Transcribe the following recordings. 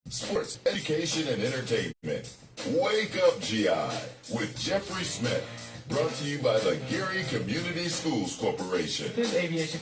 sports, education, and entertainment. Wake Up GI with Jeffrey Smith. Brought to you by the Gary Community Schools Corporation. Here's aviation.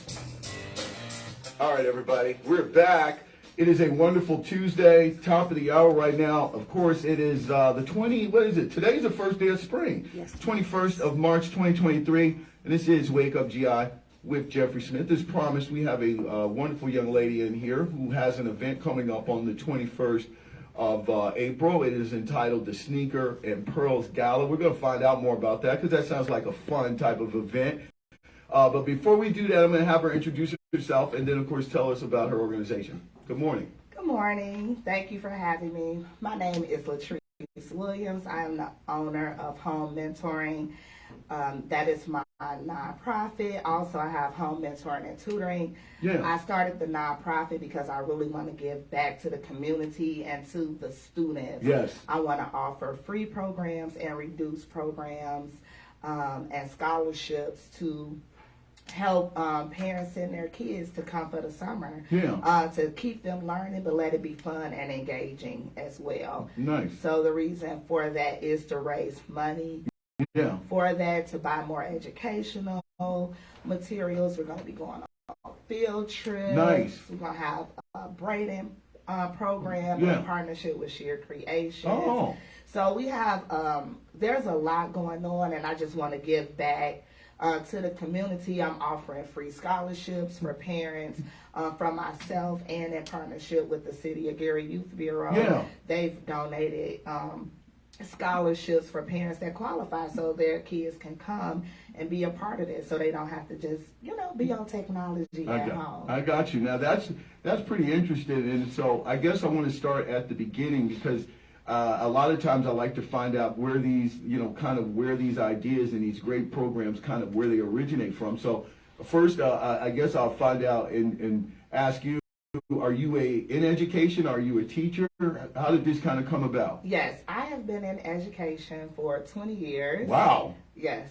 All right, everybody, we're back. It is a wonderful Tuesday, top of the hour right now. Of course, it is the 20, what is it? Today's the first day of spring. Yes. 21st of March, 2023. And this is Wake Up GI with Jeffrey Smith. As promised, we have a wonderful young lady in here who has an event coming up on the 21st of April. It is entitled the Sneaker and Pearls Gala. We're going to find out more about that because that sounds like a fun type of event. But before we do that, I'm going to have her introduce herself and then, of course, tell us about her organization. Good morning. Good morning. Thank you for having me. My name is LaTrice Williams. I am the owner of Home Mentoring. That is my nonprofit. Also, I have Home Mentoring and Tutoring. Yeah. I started the nonprofit because I really want to give back to the community and to the students. Yes. I want to offer free programs and reduced programs and scholarships to help parents send their kids to come for the summer. Yeah. To keep them learning, but let it be fun and engaging as well. Nice. So the reason for that is to raise money. Yeah. For that, to buy more educational materials. We're going to be going on field trips. Nice. We're going to have a braiding program Yeah. in partnership with Sheer Creations. Oh. So we have, there's a lot going on, and I just want to give back to the community. I'm offering free scholarships for parents from myself and in partnership with the City of Gary Youth Bureau. Yeah. They've donated scholarships for parents that qualify so their kids can come and be a part of it so they don't have to just, be on technology at home. I got you. Now, that's pretty interesting. And so I guess I want to start at the beginning because a lot of times I like to find out where these, kind of where these ideas and these great programs kind of where they originate from. So first, I guess I'll find out and ask you, are you in education? Are you a teacher? How did this kind of come about? Yes, I have been in education for 20 years. Wow. Yes.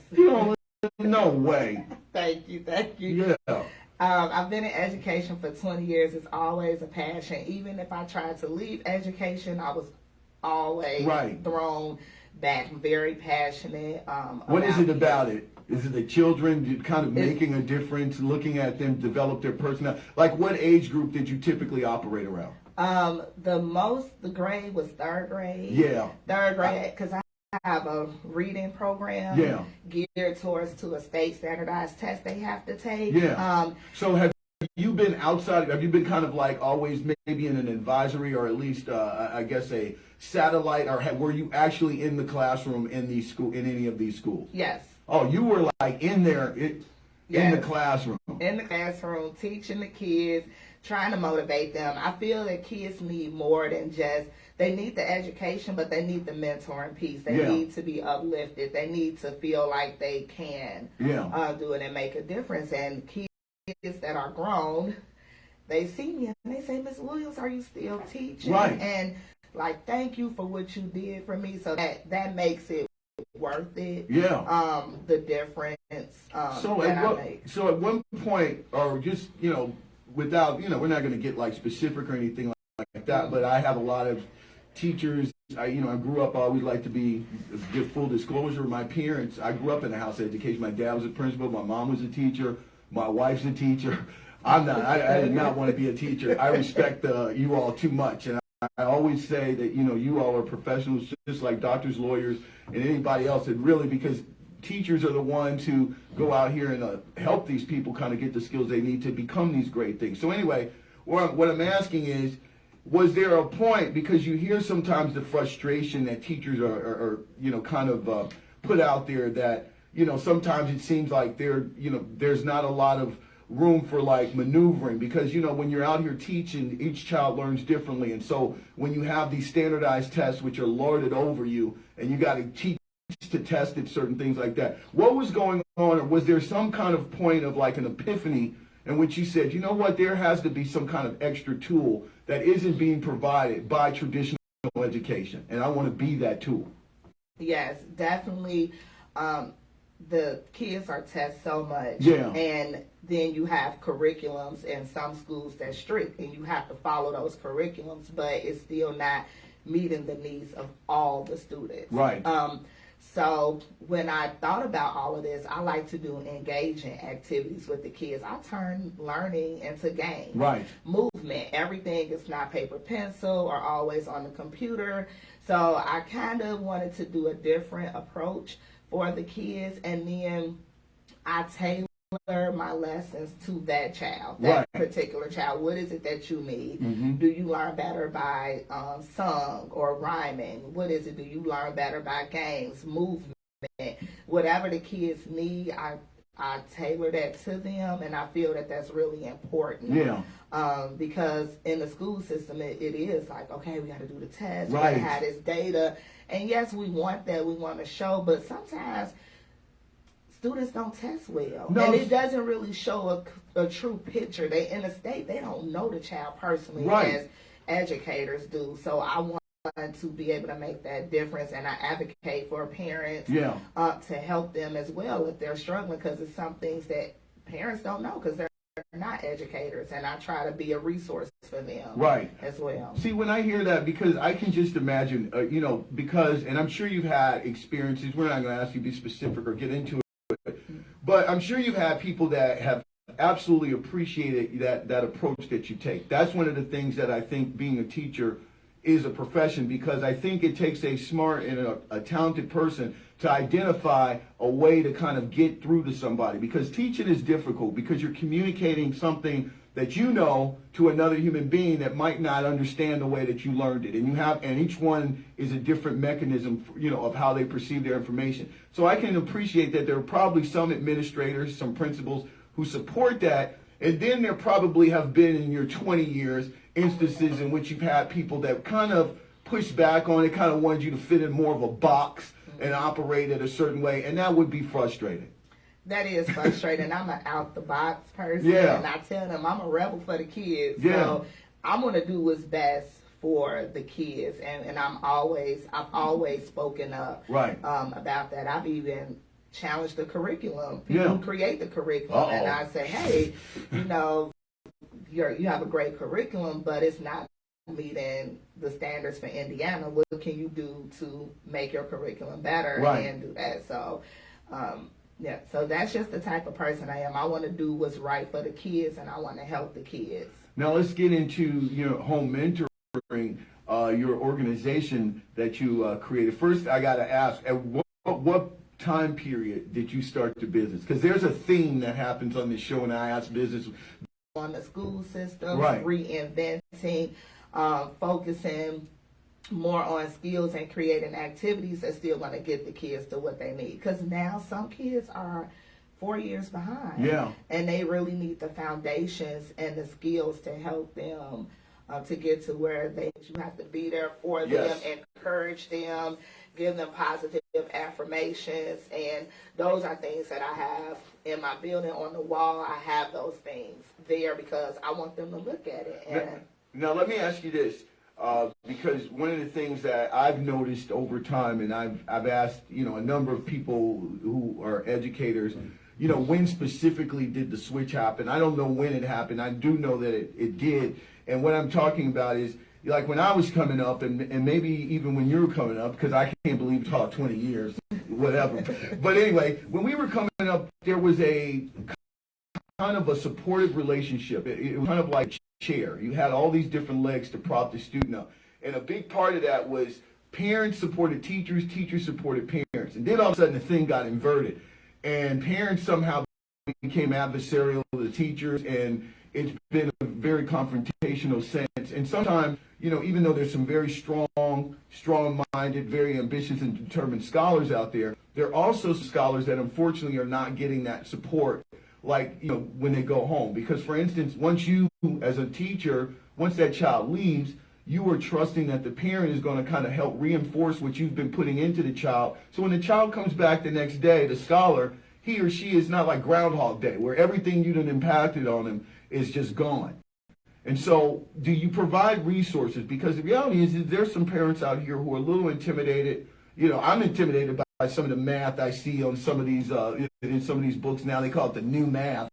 No way. Thank you. Yeah. I've been in education for 20 years. It's always a passion. Even if I tried to leave education, I was always thrown back. Very passionate. What is it about it? Is it the children kind of making a difference, looking at them develop their personality? Like what age group did you typically operate around? The grade was third grade. Yeah. Third grade, because I have a reading program geared towards to a state standardized test they have to take. Yeah. So have you been outside? Have you been kind of like always maybe in an advisory or at least, I guess, a satellite? Or were you actually in the classroom in any of these schools? Yes. Oh, you were like in there in the classroom. In the classroom, teaching the kids, trying to motivate them. I feel that kids need more than just, they need the education, but they need the mentoring piece. They need to be uplifted. They need to feel like they can do it and make a difference. And kids that are grown, they see me and they say, Ms. Williams, are you still teaching? Right. And like, thank you for what you did for me. So that makes it worth it. Yeah. The difference So at one point, or just, without, we're not going to get like specific or anything like that, but I have a lot of teachers. I grew up, I always like to give full disclosure. My parents, I grew up in a house of education. My dad was a principal. My mom was a teacher. My wife's a teacher. I did not want to be a teacher. I respect you all too much. And I always say that, you all are professionals just like doctors, lawyers, and anybody else. And really, because teachers are the ones who go out here and help these people kind of get the skills they need to become these great things. So anyway, what I'm asking is, was there a point, because you hear sometimes the frustration that teachers are kind of put out there that, sometimes it seems like there's not a lot of room for like maneuvering because when you're out here teaching, each child learns differently, and so when you have these standardized tests which are lorded over you and you got to teach to test it, certain things like that, what was going on? Or was there some kind of point of like an epiphany in which you said, you know what, there has to be some kind of extra tool that isn't being provided by traditional education, and I want to be that tool? Yes, definitely. the kids are tested so much. Yeah. And then you have curriculums in some schools that's strict, and you have to follow those curriculums, but it's still not meeting the needs of all the students. Right. So when I thought about all of this, I like to do engaging activities with the kids. I turn learning into games. Right. Movement. Everything is not paper pencil or always on the computer. So I kind of wanted to do a different approach for the kids, and then I tailor my lessons to that child, that particular child. What is it that you need? Mm-hmm. Do you learn better by song or rhyming? What is it? Do you learn better by games, movement? Whatever the kids need, I tailor that to them, and I feel that that's really important. Yeah. Because in the school system, it is like, okay, we got to do the test, Right. we got to have this data, and yes, we want that, we want to show, but sometimes students don't test well, and it doesn't really show a true picture. They in the state, they don't know the child personally as educators do. So I want to be able to make that difference, and I advocate for parents to help them as well if they're struggling, because it's some things that parents don't know because they're not educators, and I try to be a resource for them as well. See, when I hear that, because I can just imagine, because, and I'm sure you've had experiences, we're not going to ask you to be specific or get into it, but I'm sure you've had people that have absolutely appreciated that approach that you take. That's one of the things that I think being a teacher is a profession, because I think it takes a smart and a talented person to identify a way to kind of get through to somebody, because teaching is difficult because you're communicating something that you know to another human being that might not understand the way that you learned it, and each one is a different mechanism, of how they perceive their information. So I can appreciate that there are probably some administrators, some principals who support that, and then there probably have been in your 20 years instances in which you've had people that kind of push back on it, kind of wanted you to fit in more of a box and operate it a certain way, and that would be frustrating. That is frustrating. I'm an out-the-box person, and I tell them I'm a rebel for the kids. So I'm going to do what's best for the kids, and I've always spoken up about that. I've even challenged the curriculum. People create the curriculum, and I say, hey, you have a great curriculum, but it's not meeting the standards for Indiana. What can you do to make your curriculum better and do that? So, so that's just the type of person I am. I want to do what's right for the kids, and I want to help the kids. Now let's get into home mentoring, your organization that you created. First, I got to ask, at what time period did you start the business? Because there's a theme that happens on this show, and I ask business on the school system, reinventing, focusing more on skills and creating activities that still want to get the kids to what they need. Because now some kids are 4 years behind. And they really need the foundations and the skills to help them to get to where you have to be there for them, encourage them, give them positive affirmations. And those are things that I have in my building on the wall. I have those things there because I want them to look at it. And now let me ask you this. Because one of the things that I've noticed over time, and I've asked, a number of people who are educators, when specifically did the switch happen? I don't know when it happened. I do know that it did. And what I'm talking about is, like when I was coming up, and maybe even when you were coming up, because I can't believe you taught 20 years, whatever. But anyway, when we were coming up, there was a kind of a supportive relationship. It was kind of like chair. You had all these different legs to prop the student up. And a big part of that was parents supported teachers, teachers supported parents. And then all of a sudden the thing got inverted. And parents somehow became adversarial to the teachers, and it's been a very confrontational sense. And sometimes, even though there's some very strong-minded, very ambitious and determined scholars out there, there are also scholars that unfortunately are not getting that support, like, when they go home. Because, for instance, once you, as a teacher, once that child leaves, you are trusting that the parent is going to kind of help reinforce what you've been putting into the child. So when the child comes back the next day, the scholar, he or she is not like Groundhog Day, where everything you done impacted on them is just gone. And so do you provide resources? Because the reality is there's some parents out here who are a little intimidated. I'm intimidated some of the math I see on some of these in some of these books now. They call it the new math.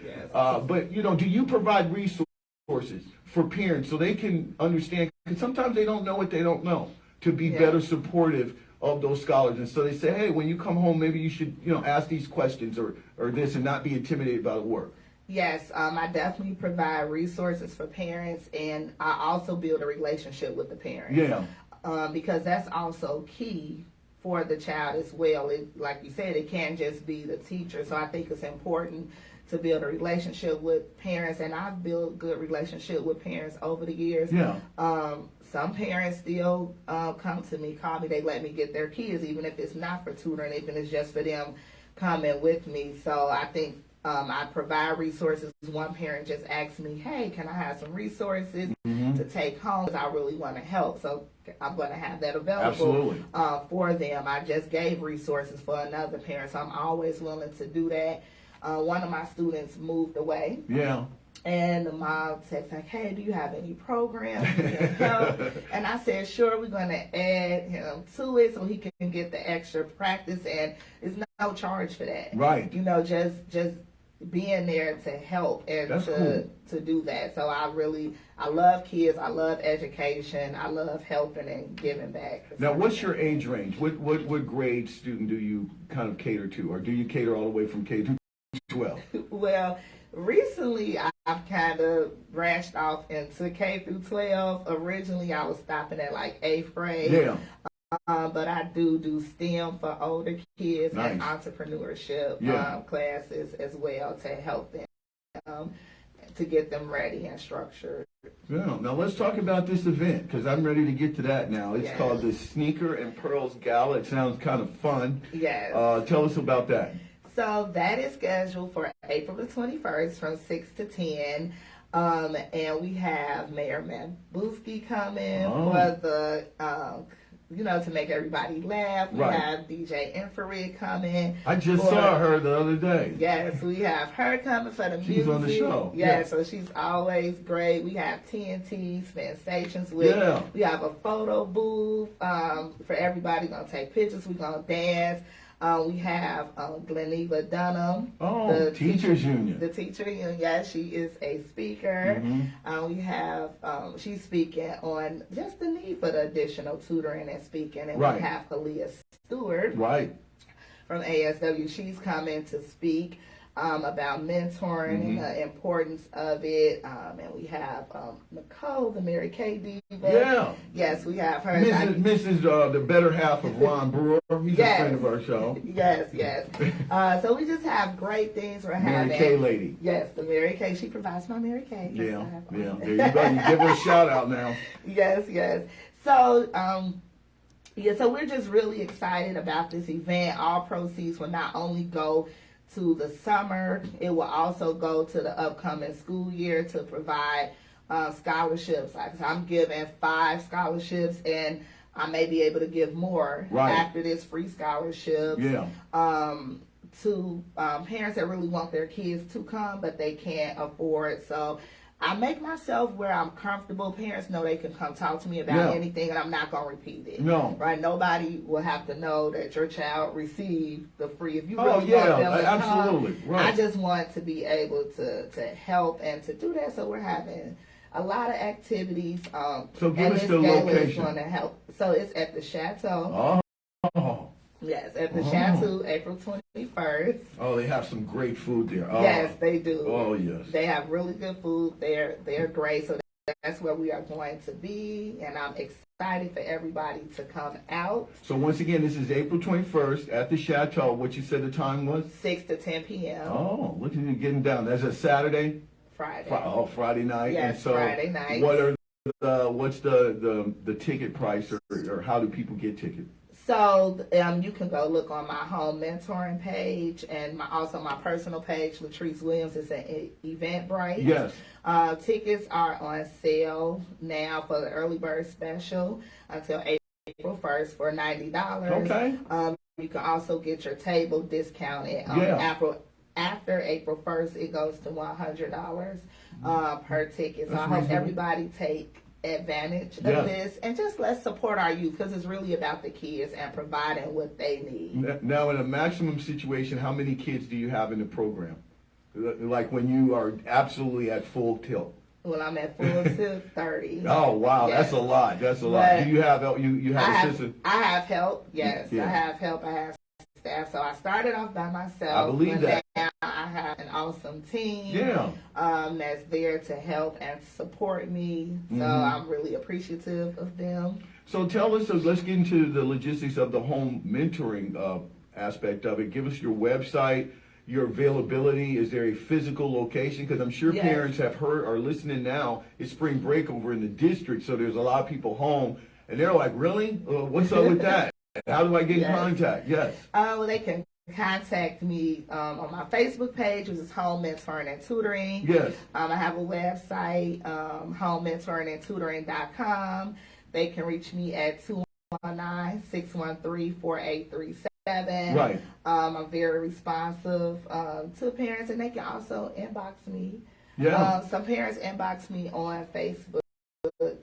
Yes. But do you provide resources for parents so they can understand? Because sometimes they don't know what they don't know, to be better supportive of those scholars. And so they say, hey, when you come home, maybe you should ask these questions or this, and not be intimidated by the work. Yes, I definitely provide resources for parents, and I also build a relationship with the parents. Yeah. Because that's also key for the child as well. Like you said, it can't just be the teacher. So I think it's important to build a relationship with parents, and I've built good relationship with parents over the years. Yeah. Some parents still come to me, call me, they let me get their kids, even if it's not for tutoring, even if it's just for them coming with me. So I think I provide resources. One parent just asked me, hey, can I have some resources to take home? Because I really want to help. So I'm going to have that available for them. I just gave resources for another parent, so I'm always willing to do that. One of my students moved away. Yeah. And the mom texted like, hey, do you have any programs you can help? And I said, sure, we're going to add him to it so he can get the extra practice, and it's no charge for that. Right. Just being there to help and to do that. So I love kids. I love education. I love helping and giving back. Now, what's your age range? What grade student do you kind of cater to? Or do you cater all the way from K to 12? Well, recently I've kind of branched off into K through 12. Originally I was stopping at like 8th grade. Yeah. But I do STEM for older kids Nice. and entrepreneurship classes as well to help them to get them ready and structured. Yeah. Now let's talk about this event, because I'm ready to get to that now. It's called the Sneaker and Pearls Gala. It sounds kind of fun. Yes. Tell us about that. So that is scheduled for April the 21st from 6 to 10. And we have Mayor Mambuski coming for the to make everybody laugh. We have DJ Infrared coming. I just saw her the other day. Yes, we have her coming for the music. She's on the show. Yeah, so she's always great. We have TNT, Sensations with. Yeah. We have a photo booth for everybody. Gonna take pictures. We're gonna dance. We have Gleneva Dunham. The Teachers Union. The Teacher Union, yes, she is a speaker. We have, she's speaking on just the need for the additional tutoring and speaking. And we have Aaliyah Stewart from ASW. She's coming to speak about mentoring and the importance of it. And we have Nicole, the Mary Kay Diva. Yeah. Yes, we have her. Mrs. The better half of Ron Brewer. He's a friend of our show. Yes. So we just have great things we're having. Mary Kay lady. Yes, the Mary Kay. She provides my Mary Kay. Yeah. There you go. You give her a shout out now. Yes. So, so we're just really excited about this event. All proceeds will not only go to the summer, it will also go to the upcoming school year to provide scholarships. Like I'm giving 5 scholarships, and I may be able to give more after this, free scholarships to parents that really want their kids to come, but they can't afford. So I make myself where I'm comfortable. Parents know they can come talk to me about anything, and I'm not going to repeat it. No. Right? Nobody will have to know that your child received the free. If you really want them to absolutely. come, I just want to be able to help and to do that. So we're having a lot of activities. So give us the location. Is going to help. So it's at the Chateau. Oh. Yes, at the Chateau, April 21st. Oh, they have some great food there. Yes, they do. Oh, yes. They have really good food. They're great. So that's where we are going to be, and I'm excited for everybody to come out. So once again, this is April 21st at the Chateau. What you said the time was? 6 to 10 p.m. Oh, look at you getting down. That's a Saturday? Friday. Friday night. Yes, and so Friday night. What's the ticket price, or how do people get tickets? So you can go look on my home mentoring page and also my personal page, LaTrice Williams. It's an Eventbrite. Yes. Tickets are on sale now for the early bird special until April 1st for $90. Okay. You can also get your table discounted. After April 1st, it goes to $100 per ticket. So I hope everybody take advantage of this, and just let's support our youth, because it's really about the kids and providing what they need. Now, in a maximum situation, how many kids do you have in the program? Like when you are absolutely at full tilt? Well, I'm at full tilt 30. Oh wow, yes. That's a lot. That's a lot. Do you have help? You have assistance? I have help. Yes, I have help. I have staff. So I started off by myself. I believe that. Now I have an awesome team. Yeah. That's there to help and support me. So I'm really appreciative of them. So tell us. So let's get into the logistics of the home mentoring aspect of it. Give us your website, your availability. Is there a physical location? Because I'm sure parents have heard or listening now. It's spring break over in the district, so there's a lot of people home, and they're like, "Really? What's up with that? How do I get in contact?" Yes. Well, they can contact me on my Facebook page, which is Home Mentoring and Tutoring. Yes. I have a website, homementoringandtutoring.com. They can reach me at 219-613-4837. Right. I'm very responsive to parents, and they can also inbox me. Yeah. Some parents inbox me on Facebook. And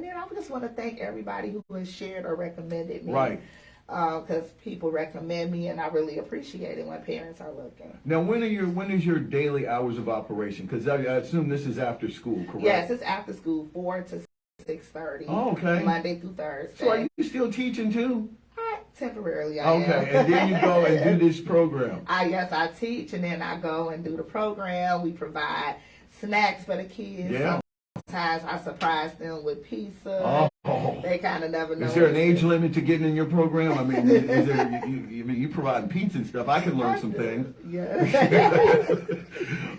then I just want to thank everybody who has shared or recommended me. Right. Because people recommend me, and I really appreciate it when parents are looking. Now, when is your daily hours of operation? Because I assume this is after school, correct? Yes, it's after school, 4 to 6:30. Oh, okay. Monday through Thursday. So are you still teaching too? Temporarily, I am. Okay, and then you go and do this program. Yes, I teach, and then I go and do the program. We provide snacks for the kids. Yeah. Sometimes I surprise them with pizza. Oh. They kind of never know. Is there an age limit to getting in your program? I mean, is there? You provide pizza and stuff. I can learn some things. Yeah.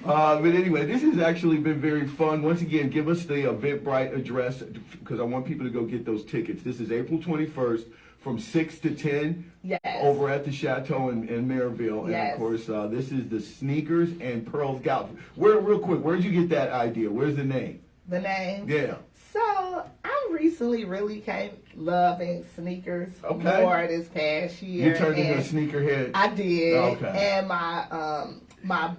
But anyway, this has actually been very fun. Once again, give us the Eventbrite address, because I want people to go get those tickets. This is April 21st. From 6 to 10 over at the Chateau in Maryville. And of course, this is the Sneakers and Pearls Gout. Real quick, where'd you get that idea? Where's the name? The name? Yeah. So, I recently really came loving sneakers more this past year. You turned into a sneakerhead? I did. Okay. And my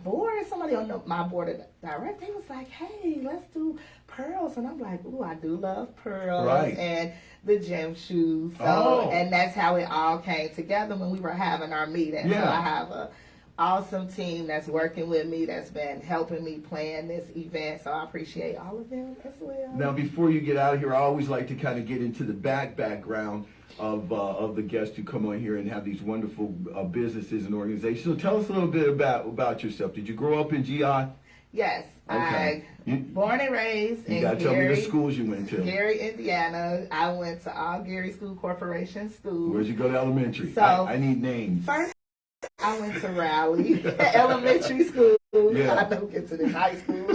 board, somebody on my board of directors, they was like, hey, let's do pearls. And I'm like, ooh, I do love pearls. Right. And the gym shoes. So, and that's how it all came together when we were having our meeting. Yeah. So I have a awesome team that's working with me, that's been helping me plan this event. So I appreciate all of them as well. Now, before you get out of here, I always like to kind of get into the background of the guests who come on here and have these wonderful businesses and organizations. So tell us a little bit about yourself. Did you grow up in GI? Yes. Okay. Born and raised in Gary. You got to tell me the schools you went to. Gary, Indiana. I went to all Gary School Corporation schools. Where'd you go to elementary? So, I need names. First, I went to Raleigh Elementary School. Yeah. I don't get to this high school.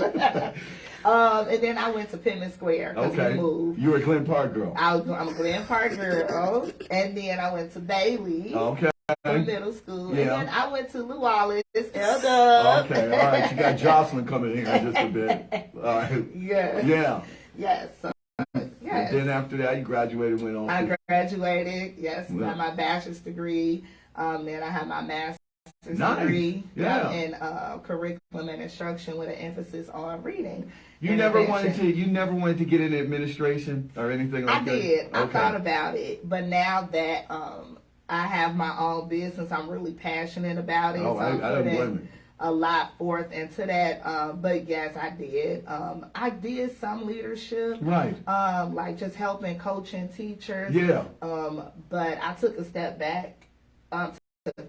And then I went to Pittman Square because we moved. You were a Glen Park girl. I'm a Glen Park girl. And then I went to Bailey. Okay. Middle school. Yeah. And then I went to Lew Wallace, L-Dub. Okay, all right. You got Jocelyn coming here in just a bit. All right. Yeah. Yeah. Yes. So, yes. And then after that, you graduated, went on. I graduated, got my bachelor's degree. Then I had my master's degree in curriculum and instruction with an emphasis on reading. You never wanted to get into administration or anything like that? I did. I thought about it, but now that I have my own business, I'm really passionate about it. Oh, so I'm I don't blame you. A lot forth into that. But yes, I did. I did some leadership. Right. Like just helping coaching teachers. Yeah. But I took a step back to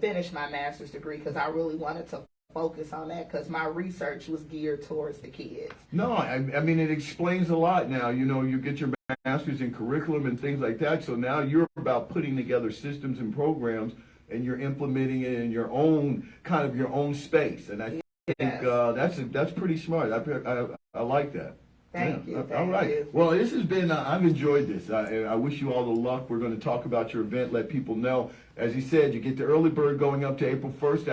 finish my master's degree because I really wanted to focus on that because my research was geared towards the kids. No, I mean, it explains a lot now. You know, you get your master's in curriculum and things like that. So now you're about putting together systems and programs and you're implementing it in your own kind of your own space. And I think that's pretty smart. I like that. Thank you. All right. Well, this has been, I've enjoyed this. I wish you all the luck. We're going to talk about your event, let people know. As you said, you get the early bird going up to April 1st.